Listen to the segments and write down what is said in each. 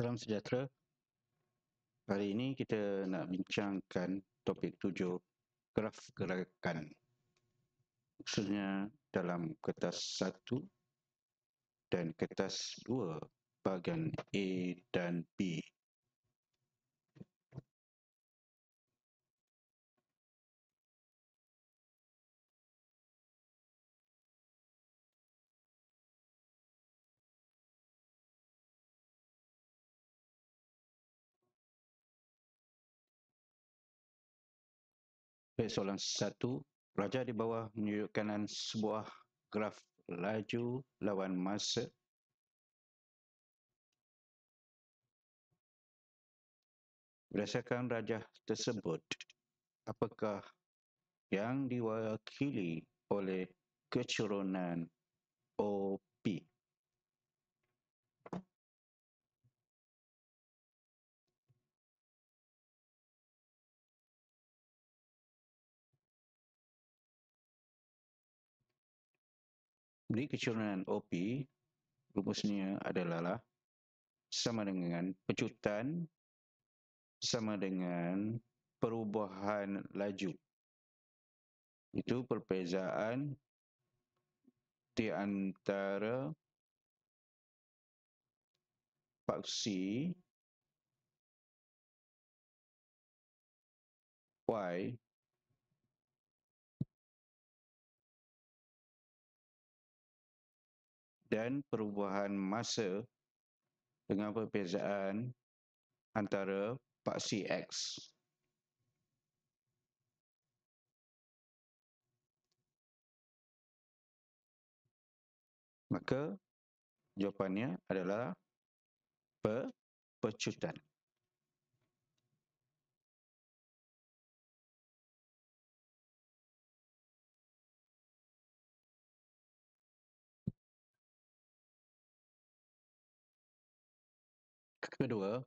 Salam sejahtera. Hari ini kita nak bincangkan topik 7, graf gerakan. Khususnya dalam kertas 1 dan kertas 2 bahagian A dan B. Baik, soalan 1. Raja di bawah menunjukkan sebuah graf laju lawan masa berdasarkan rajah tersebut. Apakah yang diwakili oleh kecurunan OP? Jadi kecurunan OP rumusnya adalah sama dengan pecutan sama dengan perubahan laju. Itu perbezaan di antara paksi Y dan perubahan masa dengan perbezaan antara paksi X. Maka jawapannya adalah pecutan. Kedua,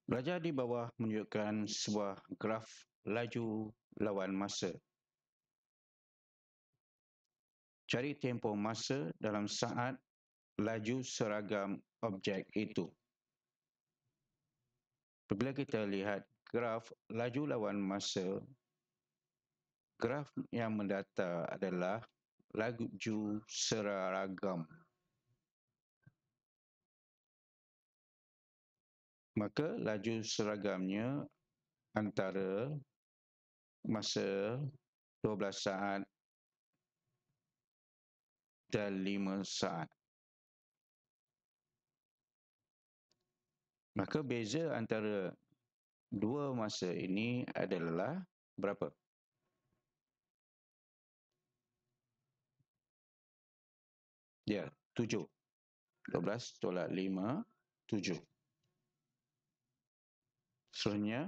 raja di bawah menunjukkan sebuah graf laju lawan masa. Cari tempoh masa dalam saat laju seragam objek itu. Apabila kita lihat graf laju lawan masa, graf yang mendata adalah laju seragam. Maka laju seragamnya antara masa 12 saat dan 5 saat. Maka beza antara dua masa ini adalah berapa? Ya, 7. 12 tolak 5, 7. Seterusnya,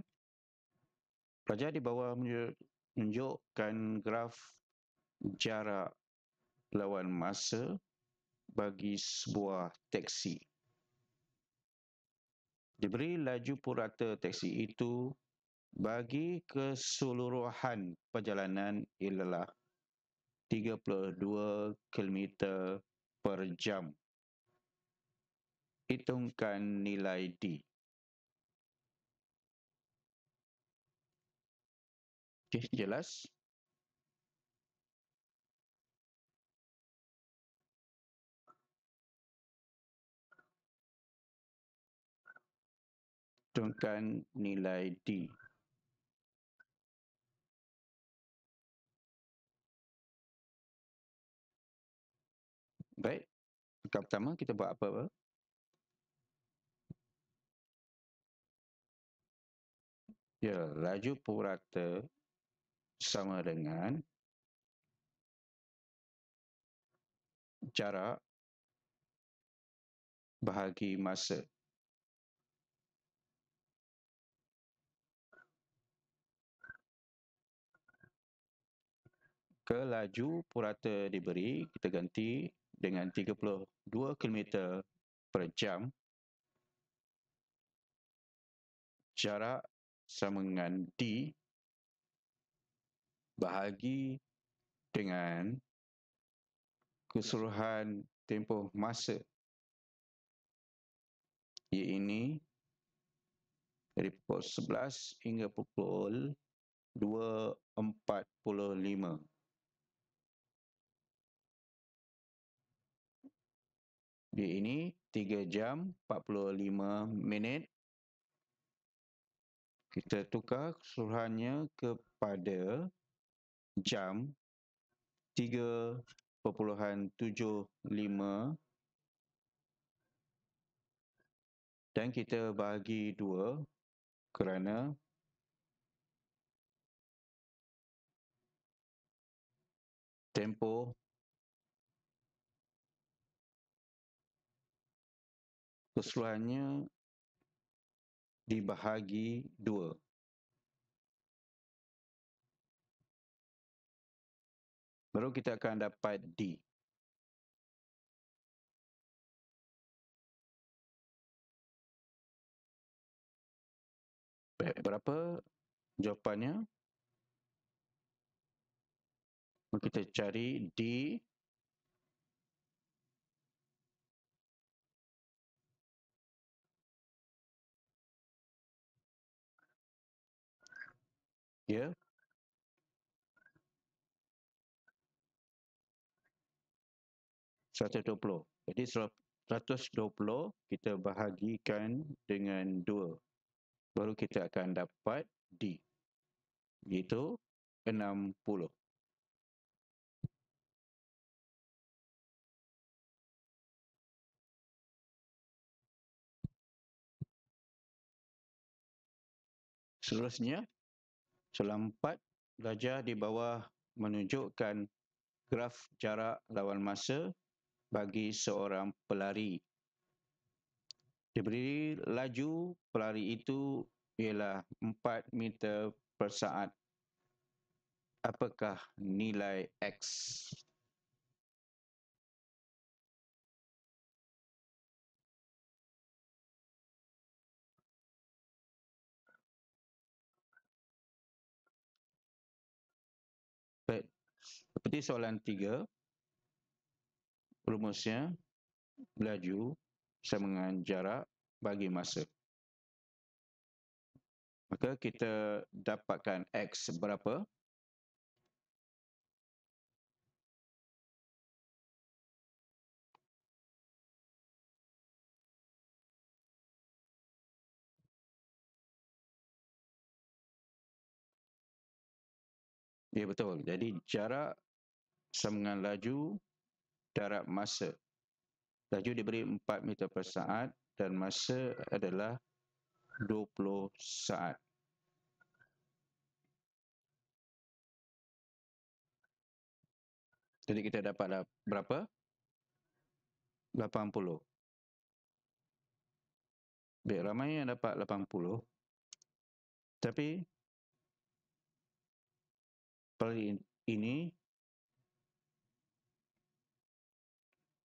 raja di bawah menunjukkan graf jarak lawan masa bagi sebuah teksi. Diberi laju purata teksi itu bagi keseluruhan perjalanan ialah 32 km per jam. Hitungkan nilai D. Okey, jelas? Hitungkan nilai D. Baik, langkah pertama kita buat apa? Ya, laju purata sama dengan jarak bahagi masa. Ke laju purata diberi, kita ganti dengan 32 km per jam. Jarak sama dengan D bahagi dengan keseluruhan tempoh masa. ini dari pukul 11 hingga pukul 2.45. Ini 3 jam 45 minit. Kita tukar keseluruhannya kepada jam 3.75 dan kita bahagi 2 kerana tempoh keseluruhannya dibahagi 2. Baru kita akan dapat D. Berapa jawapannya? Kita cari D. Ya. 120. Jadi 120 kita bahagikan dengan 2. Baru kita akan dapat D. Iaitu 60. Seterusnya, soalan 4, belajar di bawah menunjukkan graf jarak lawan masa bagi seorang pelari. Diberi laju pelari itu ialah 4 meter per saat. Apakah nilai X? Baik, seperti soalan 3, rumusnya laju sama dengan jarak bagi masa. Maka kita dapatkan X berapa? Ya, betul. Jadi jarak sama dengan laju darab masa. Laju diberi 4 meter per saat dan masa adalah 20 saat. Jadi kita dapat berapa? 80. Baik, ramai yang dapat 80. Tapi pelari ini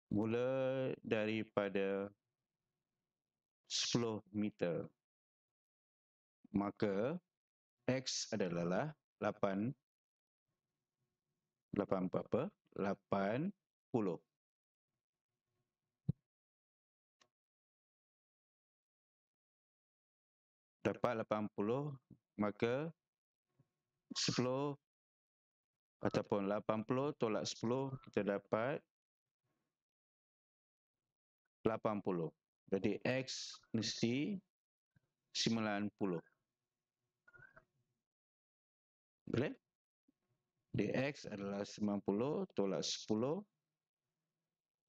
mula daripada 10 meter. Maka X adalah 8 berapa? 80. Dapat 80, maka 10 ataupun 80 tolak 10, kita dapat 80. Jadi X mesti 90. Boleh? Dx adalah 90 tolak 10,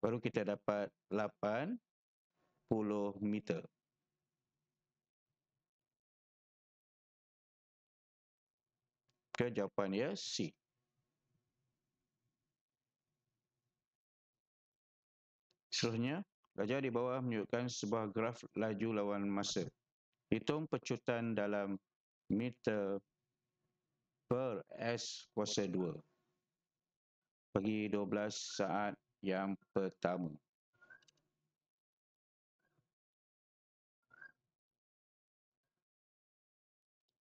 baru kita dapat 80 meter. Ke jawapan dia C. Seterusnya, gajah di bawah menunjukkan sebuah graf laju lawan masa. Hitung pecutan dalam meter per S kuasa 2 bagi 12 saat yang pertama.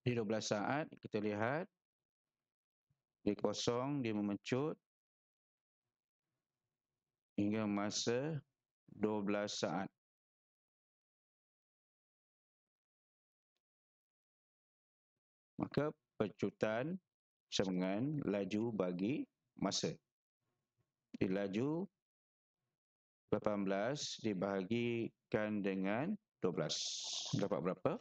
Di 12 saat, kita lihat di kosong dia memencut hingga masa 12 saat. Maka pecutan sama dengan laju bagi masa. Di laju 18 dibahagikan dengan 12. Dapat berapa?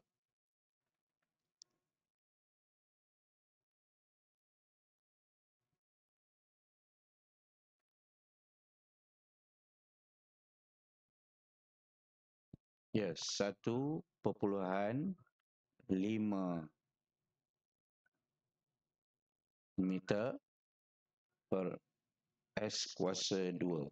Ya, 1,5 meter per S kuasa 2.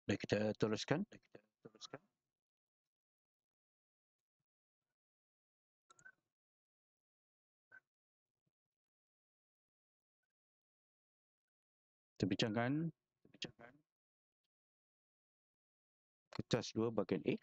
Baik, kita teruskan. Kita bincangkan kertas 2 bahagian A.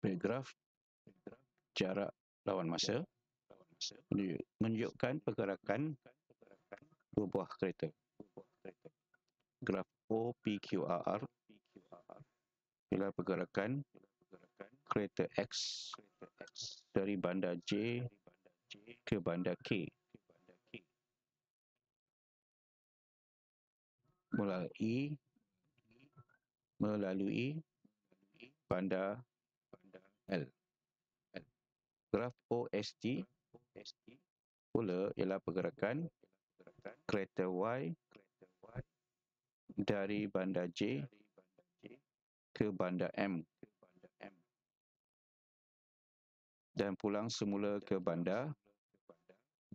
Graf jarak lawan masa menunjukkan pergerakan dua buah kereta. Graf OPQR ialah pergerakan kereta X dari bandar J ke bandar K melalui bandar L. Graf OST pula ialah pergerakan kereta Y dari bandar J ke bandar M dan pulang semula ke bandar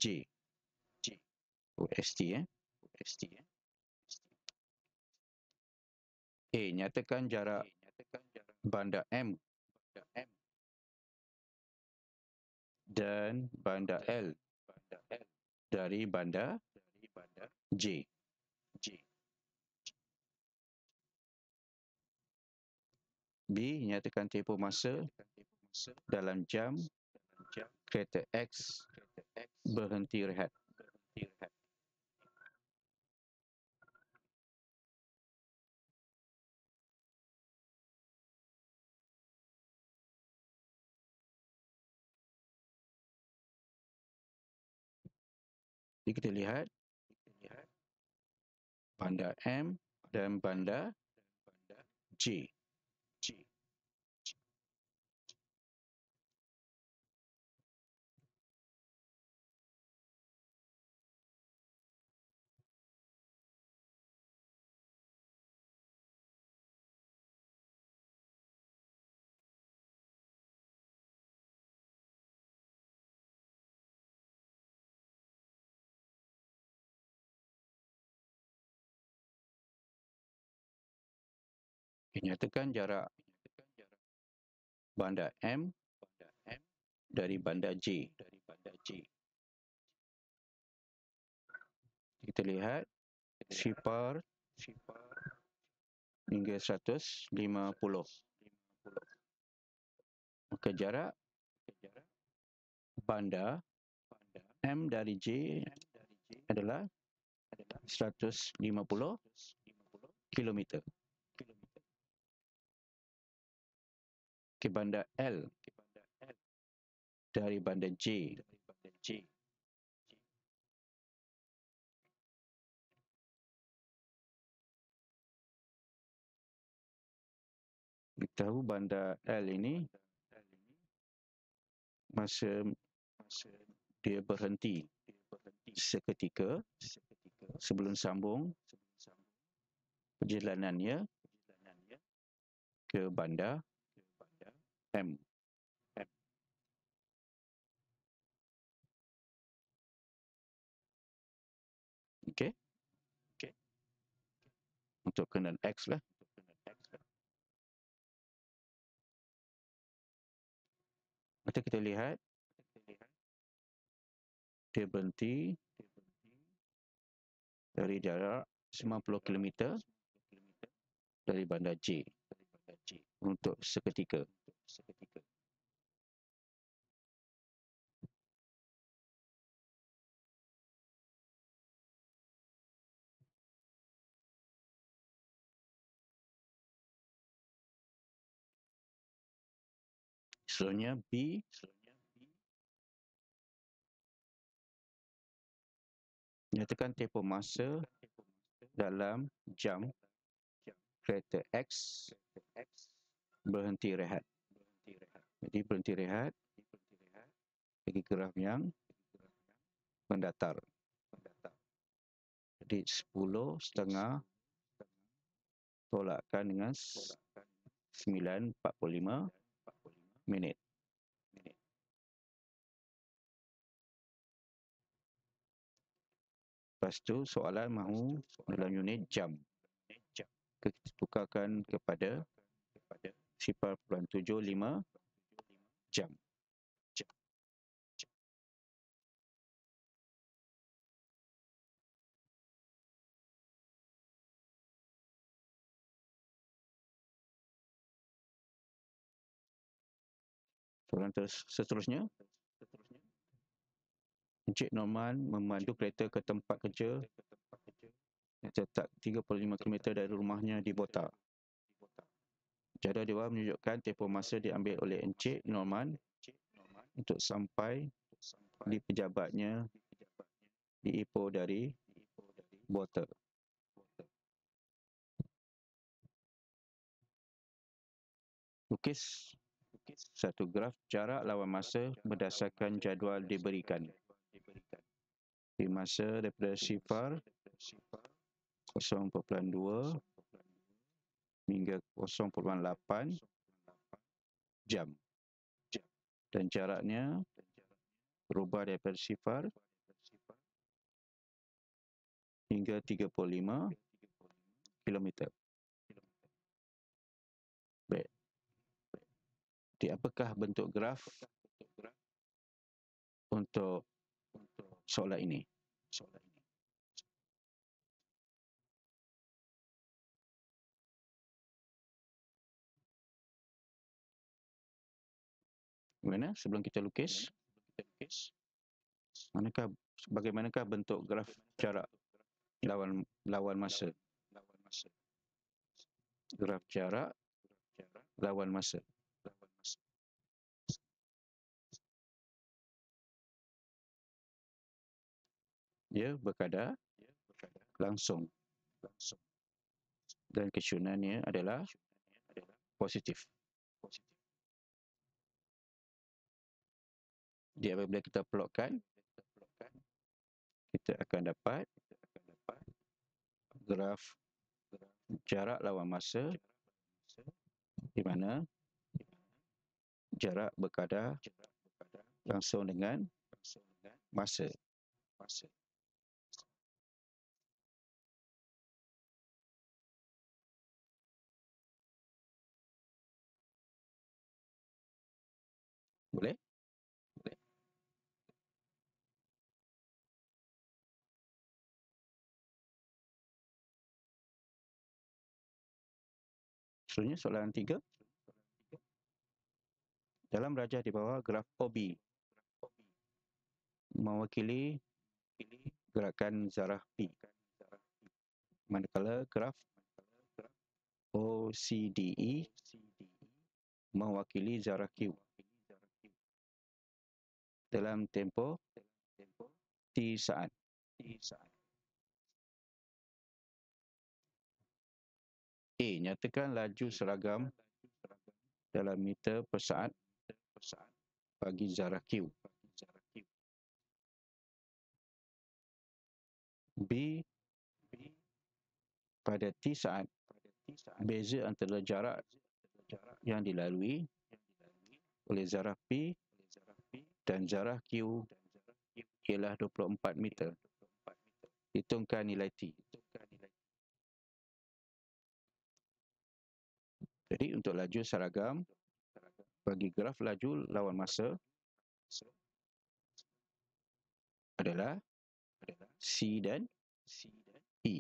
J. OST A. Nyatakan jarak bandar M dan bandar L dari bandar J. B. Nyatakan tempoh masa dalam jam kereta X berhenti rehat. Jadi kita lihat bandar M dan bandar J. Nyatakan jarak bandar M dari bandar J. Kita lihat sifar hingga 150. Maka jarak bandar M dari J adalah 150 kilometer. Ke bandar L dari bandar J kita tahu bandar L ini masa dia berhenti seketika sebelum sambung perjalanannya ke bandar M. Okey. Untuk kenaan X lah. Maka kita lihat dia berhenti dari jarak 90 km dari bandar J untuk seketika. Selanjutnya B nyatakan tempoh masa dalam jam kereta X berhenti rehat. Jadi berhenti rehat bagi graf yang mendatar. Jadi 10.30 tolakkan dengan 9.45 minit. Lepas tu soalan mahu dalam unit jam. Kita tukarkan kepada 0.75 jam. Soalan seterusnya. Encik Norman memandu kereta ke tempat kerja yang terletak 35 km dari rumahnya di Botak. Jadual dewan menunjukkan tempoh masa diambil oleh Encik Norman untuk sampai di pejabatnya di Ipoh dari Botak. Lukis satu graf jarak lawan masa berdasarkan jadual diberikan. Di masa daripada sifar 0.2 hingga 0.8 jam. Dan jaraknya berubah daripada sifar hingga 35 kilometer. Baik. Jadi apakah bentuk graf untuk soalan ini? Bagaimana sebelum kita lukis? Bagaimanakah bentuk graf jarak lawan masa? Graf jarak lawan masa. Dia berkadar langsung. Dan kesunannya adalah positif. Jadi apabila kita plotkan, kita akan dapat graf jarak lawan masa di mana jarak berkadar langsung dengan masa. Boleh? Boleh. Seterusnya soalan 3. Dalam rajah di bawah, graf OB mewakili gerakan zarah P. Manakala graf OCDE mewakili zarah Q. Dalam tempoh T saat. A. Nyatakan laju seragam dalam meter per saat bagi zarah Q. B. Pada T saat, beza antara jarak yang dilalui oleh zarah P dan zarah Q ialah 24 meter. Hitungkan nilai T. Jadi untuk laju seragam bagi graf laju lawan masa adalah C dan E.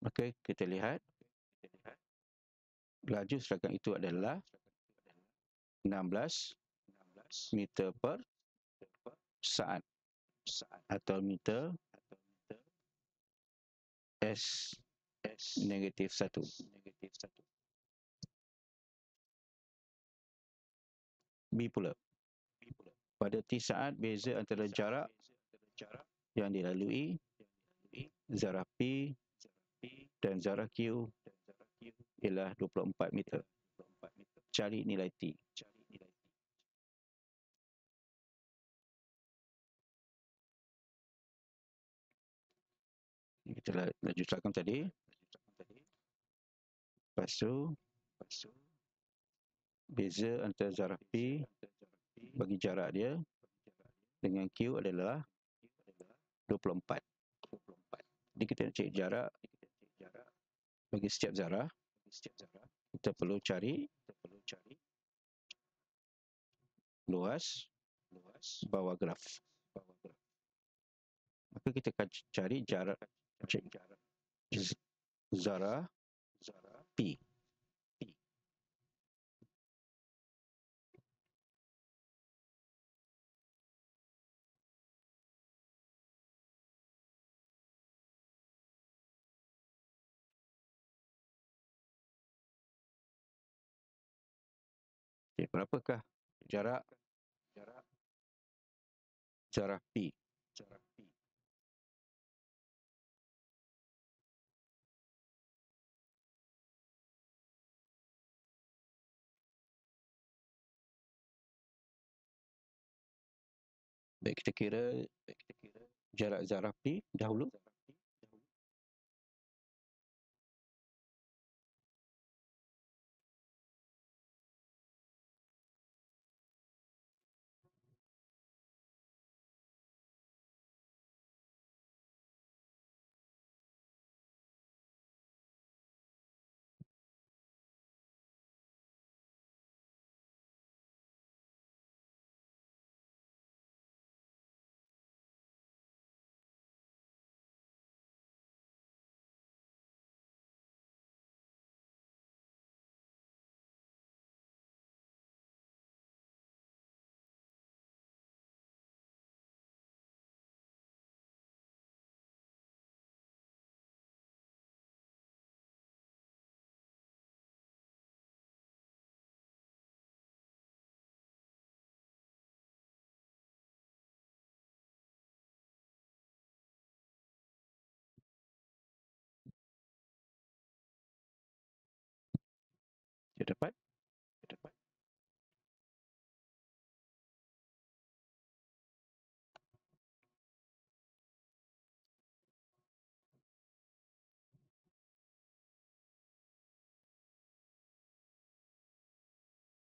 Maka kita lihat laju seragam itu adalah 16 meter per saat atau meter S negatif 1. B pula. Pada T saat, beza antara jarak yang dilalui zarah P dan zarah Q ialah 24 meter. Cari nilai T. Kita laju seragam tadi. Lepas tu, beza antara zarah P bagi jarak dia dengan Q adalah 24. Jadi kita nak cari jarak bagi setiap zarah, kita perlu cari luas bawah graf. Maka kita akan cari jarak zarah P. Okay, berapakah jarak zarah P? Baik, kita kira jarak zarah P dahulu. Kita dapat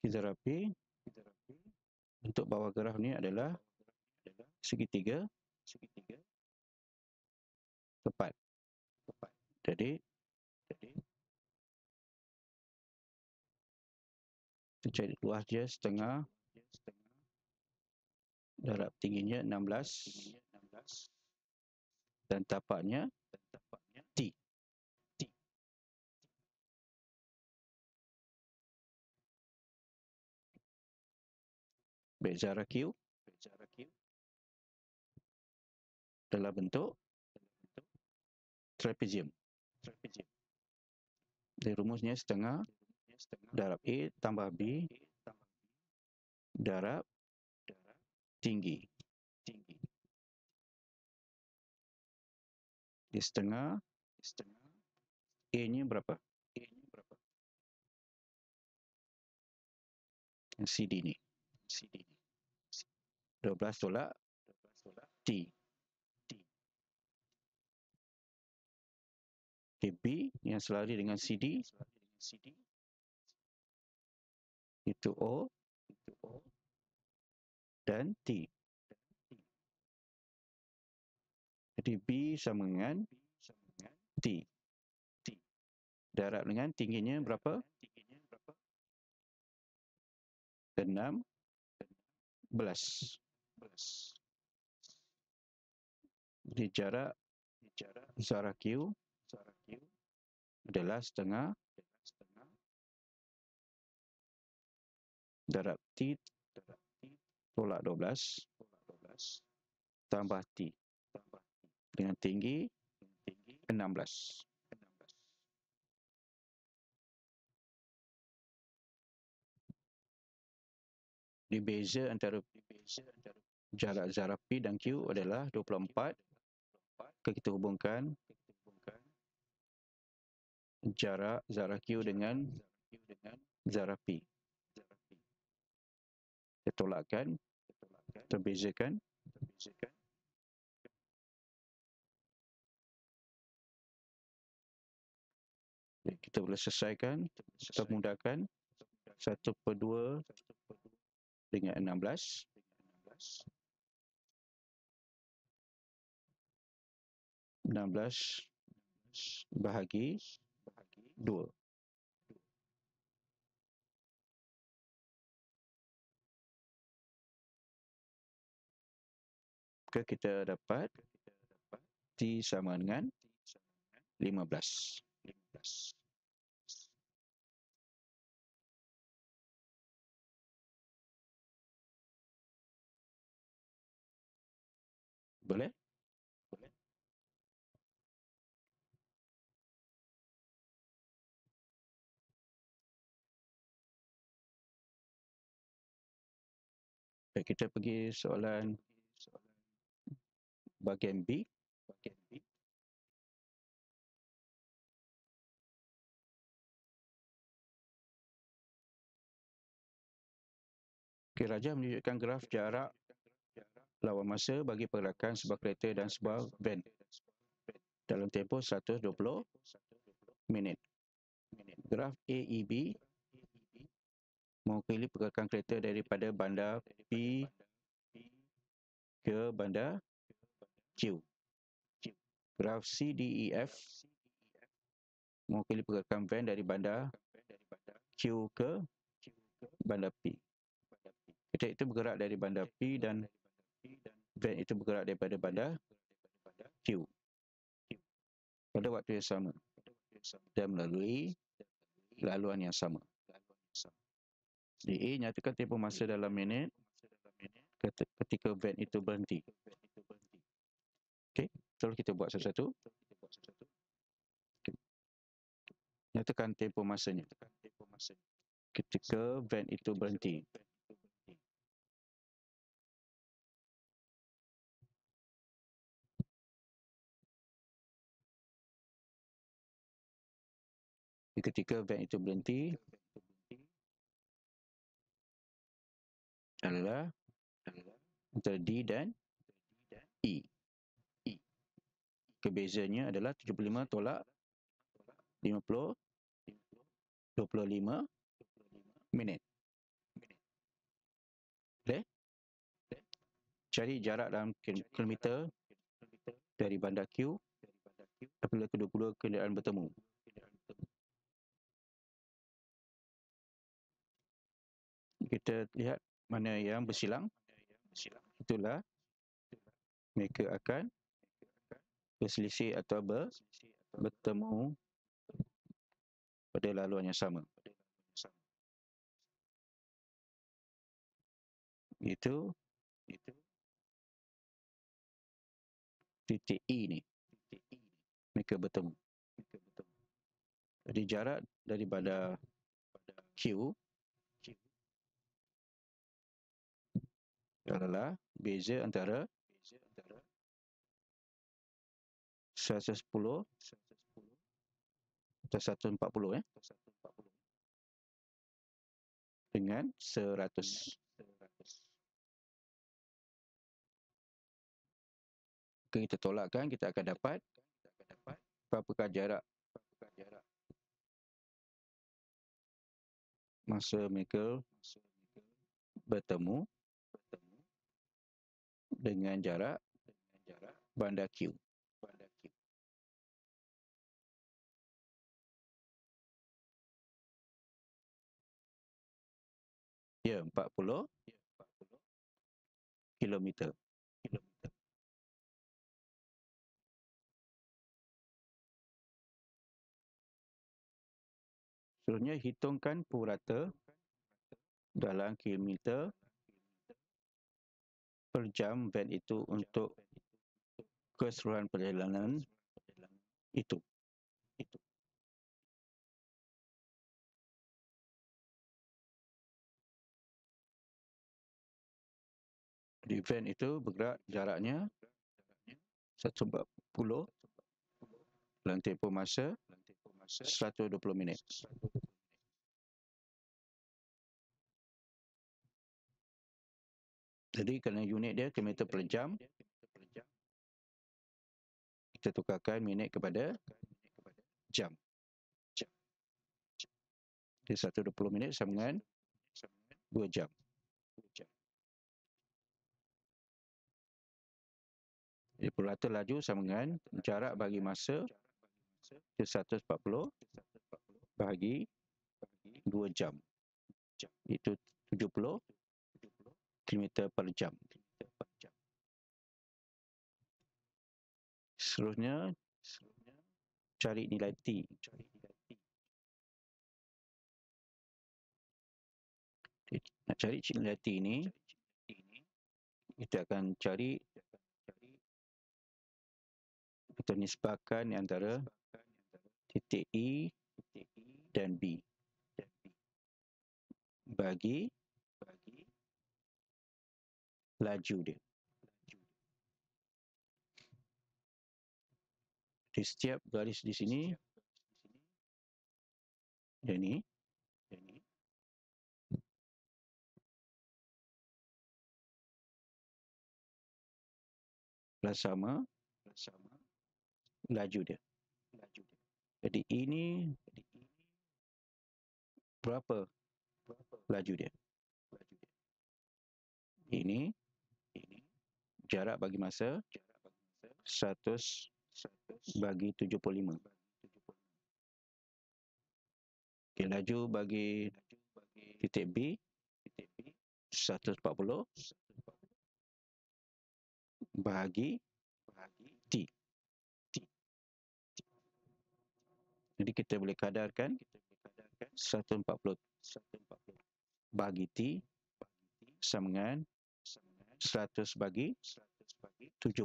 zarah P untuk bawah graf ni adalah segitiga tepat. Jadi cari luas dia setengah, darab tingginya 16 dan tapaknya T. Bezara Q dalam bentuk trapezium. Jadi rumusnya setengah darab A tambah B darab tinggi. Di setengah A-nya berapa? Yang CD ni. 12 tolak T. Okay, B yang selari dengan CD itu O dan T. Jadi B sama dengan T. Darab dengan tingginya berapa? 16. Jadi jarak Zara Q adalah setengah darab T tolak 12 tambah T dengan tinggi 16. Di beza antara jarak Zara P dan Q adalah 24. Kita hubungkan jarak Zara Q dengan Zara P. Kita tolakkan, terbezakan. Kita boleh selesaikan, kita mudahkan 1/2 dengan 16. 16 bahagi 2. Maka kita dapat T sama dengan 15. Boleh? Baik, kita pergi soalan bahagian B. Okay, Raja menunjukkan graf jarak lawan masa bagi pergerakan sebuah kereta dan sebuah van dalam tempoh 120 minit. Graf AEB mewakili pergerakan kereta daripada bandar P ke bandar Q. Graf CDEF mewakili pergerakan van dari bandar Q ke bandar P. Kereta itu bergerak dari bandar P dan van itu bergerak daripada bandar Q pada waktu yang sama dan melalui laluan yang sama. Di A, nyatakan tempoh masa dalam minit ketika van itu berhenti. Okey, so kita buat satu-satu. Okay. Nyatakan tempoh masanya ketika van itu berhenti. Ketika van itu berhenti adalah antara D dan E. Kebezanya adalah 75 tolak 50, 25 minit. Boleh? Cari jarak dalam kilometer dari bandar Q apabila kedua-dua kenderaan bertemu. Kita lihat mana yang bersilang, itulah mereka akan berselisih atau bertemu pada laluan yang sama. Itu titik E ni, mereka bertemu. Jadi jarak daripada Q adalah beza antara 110 atau 140 dengan 100. Kita tolakkan, kita akan dapat berapakah jarak masa mereka bertemu dengan jarak bandar Q. Ya, 40 kilometer. Seterusnya, hitungkan purata dalam kilometer per jam van itu untuk keseluruhan perjalanan itu. Di van itu bergerak jaraknya 140 dalam tempoh masa 120 minit. Jadi kerana unit dia kilometer per jam, kita tukarkan minit kepada jam. Jadi 120 minit sama dengan 2 jam. Jadi purata laju sama dengan jarak bagi masa 140 bahagi 2 jam. Itu 70 km per jam. Seterusnya, cari nilai T. Nak cari nilai T ni, kita akan cari atau nisbahkan antara titik E dan B bagi laju dia. Di setiap garis di sini, dia ni, sama laju dia. Jadi ini berapa laju dia? Ini jarak bagi masa 100 bagi 75. Okay, laju bagi titik B 140 bahagi T. Jadi kita boleh kadarkan 140 bahagi T sama dengan 100 bagi 75.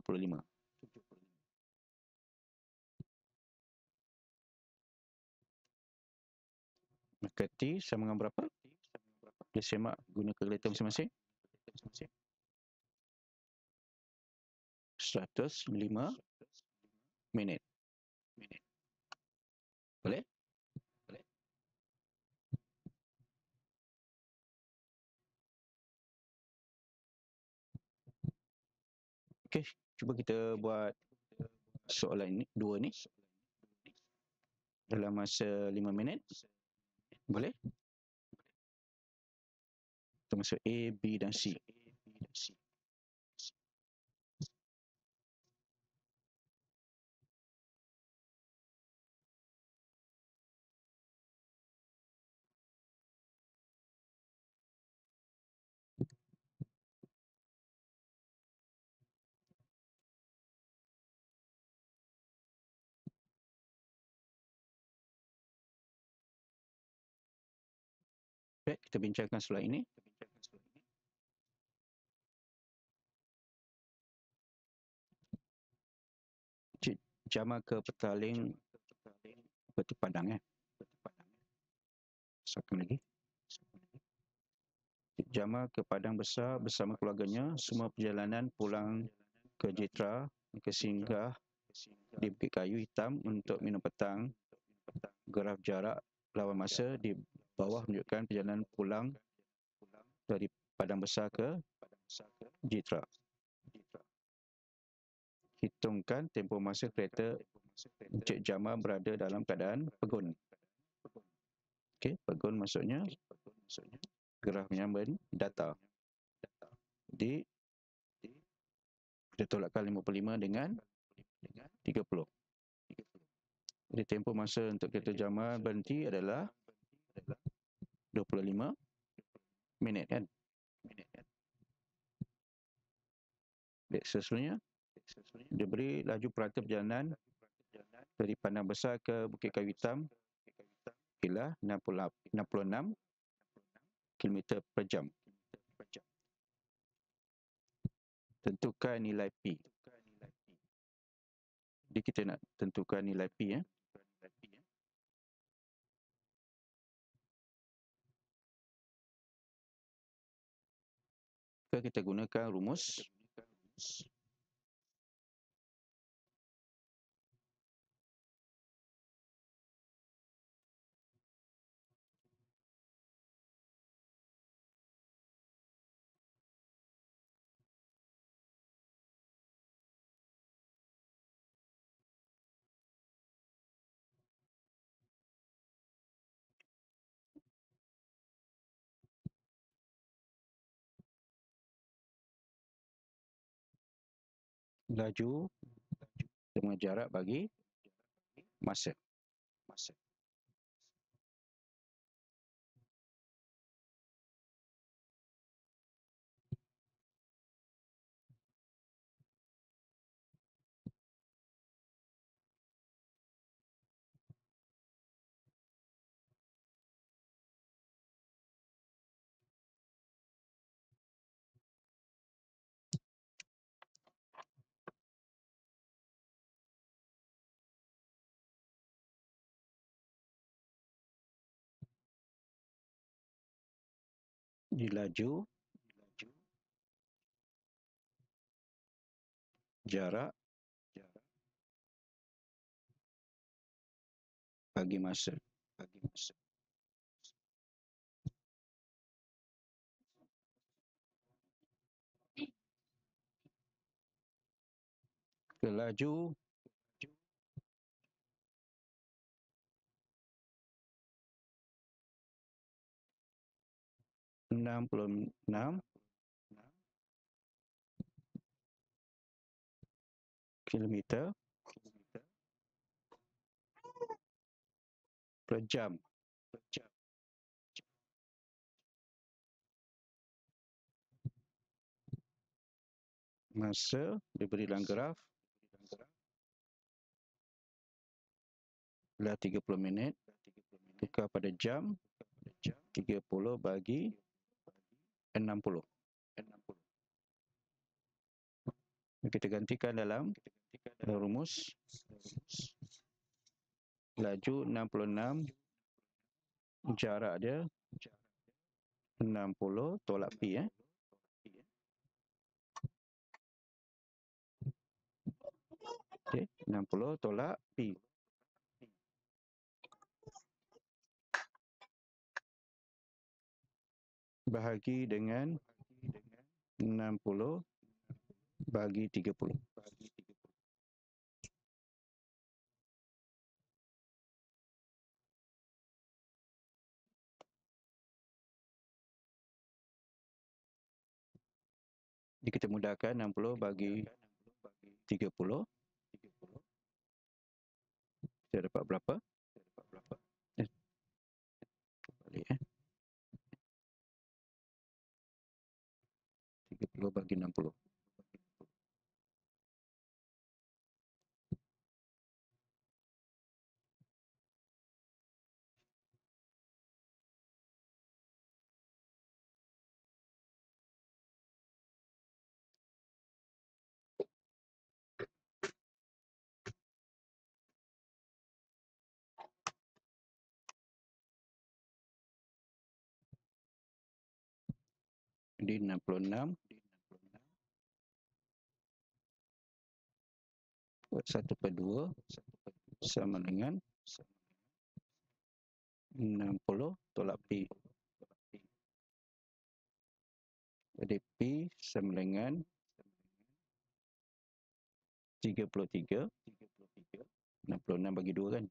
Maka T sama dengan berapa? Dia semak guna kalkulator masing-masing. 105 minit. Boleh? Okey, cuba kita buat soalan ini, dua ni dalam masa 5 minit. Boleh? Termasuk A, B dan C. kita bincangkan slide ini. Jama ke petaling Batu Padang. Satu lagi. Jama ke Padang Besar bersama keluarganya. Semua perjalanan pulang ke Jitra, ke singgah di Bukit Kayu Hitam untuk minum petang. Graf jarak lawan masa di bawah menunjukkan perjalanan pulang dari Padang Besar ke Jitra. Hitungkan tempoh masa kereta Encik Jama berada dalam keadaan pegun. Okey, pegun maksudnya grafnya mendata. Jadi kita tolakkan 55 dengan 30. Jadi tempoh masa untuk kereta Jama berhenti adalah 25 minit kan. Baik, seterusnya dia beri laju perata perjalanan dari Padang Besar ke Bukit Kayu Hitam ialah 66 km per jam. Tentukan nilai P. Jadi kita nak tentukan nilai P ya. Kita gunakan rumus laju dengan jarak bagi masa. Di laju jarak bagi masa. Laju enam kilometer per jam. Masa diberi dalam graf adalah 30 minit. Tukar pada jam 30 bagi 60. Kita gantikan dalam rumus laju 66, jarak dia 60 tolak P Okey, 60 tolak P. Bahagi dengan 60 bagi 30. Jadi kita mudahkan 60 bagi 30. Kita dapat berapa? Balik 30 bagi 60. Jadi 66 buat 1/2 sama dengan 60 tolak P. Jadi P sama dengan 33. 66 bagi 2 kan?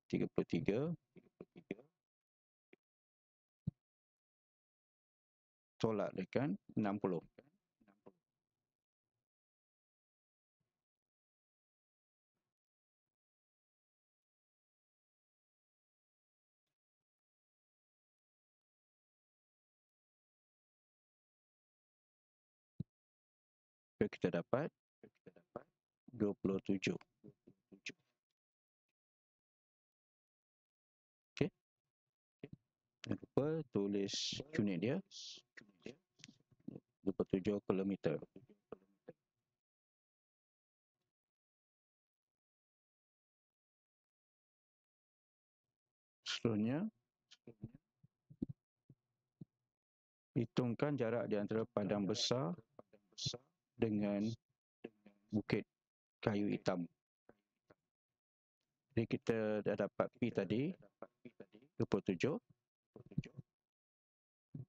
33 tolak dengan 60. So, kita dapat 27. Okey. Jangan lupa tulis unit dia. 27 kilometer. Seterusnya, hitungkan jarak di antara padang besar dengan bukit kayu hitam. Jadi kita dah dapat P tadi 27.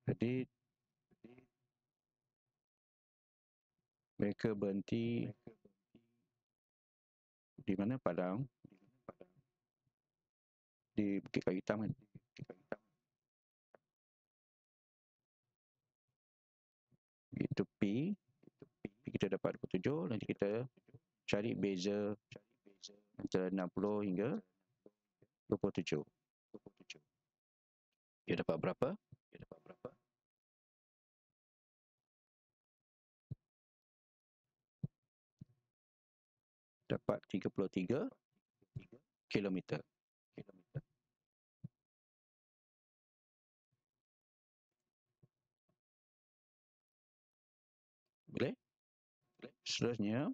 Jadi mereka berhenti di mana padang? Di bukit kayu hitam kan? Itu P. Kita dapat 27. Nanti kita cari beza antara 60 hingga 27. Dia dapat berapa? Dapat 33 kilometer. Boleh? Seterusnya,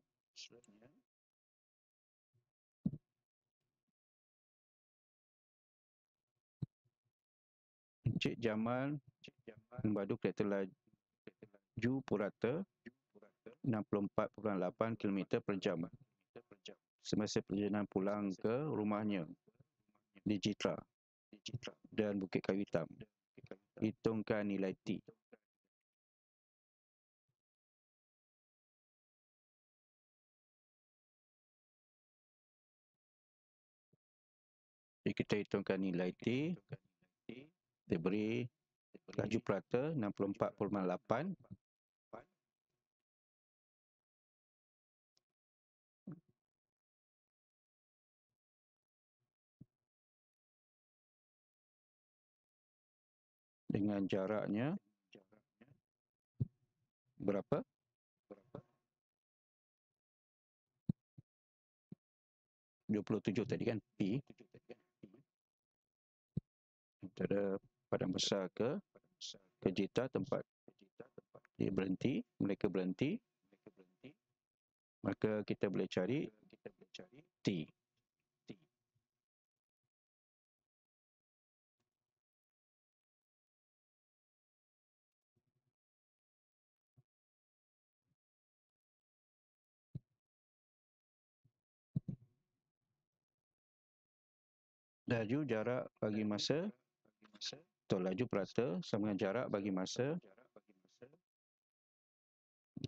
Encik Jamal membadu kereta laju purata 64.8 km per jam semasa perjalanan pulang ke rumahnya di Jitra dan Bukit Kayu Hitam. Hitungkan nilai T. Jadi kita hitungkan nilai T. Dia beri laju purata 64.8 dengan jaraknya berapa? 27 tadi kan, P. Antara padang besar ke Jitra, tempat dia berhenti, mereka berhenti. Maka kita boleh cari T. Laju jarak bagi masa atau laju purata sama dengan jarak bagi masa.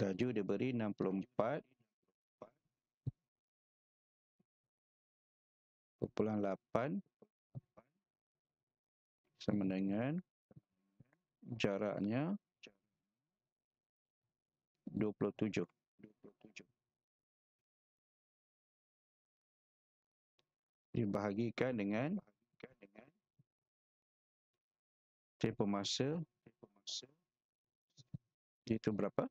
Laju dia beri 64.8 sama dengan jaraknya 27. Dibahagikan dengan tempoh masa, itu berapa?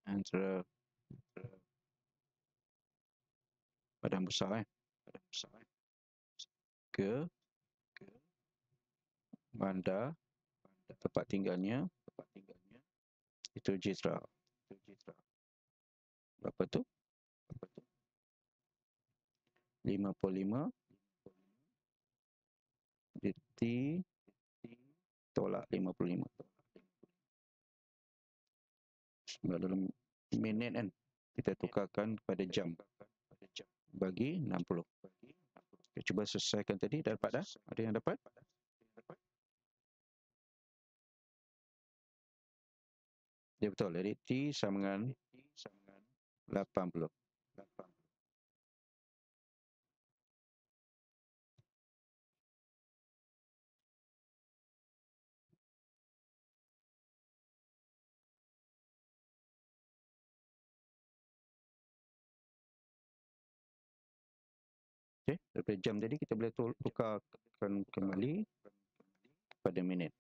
Antara padang besar ke bandar tempat tinggalnya, itu Jitra. Berapa tu? 55 T tolak 55. Sebab dalam minit kan, kita tukarkan kepada jam. Bagi 60. Okay, cuba selesaikan tadi. Dah dapat dah? Ada yang dapat? Ya betul. Jadi T sama dengan 80. Okey, daripada jam tadi kita boleh tukarkan kembali pada minit.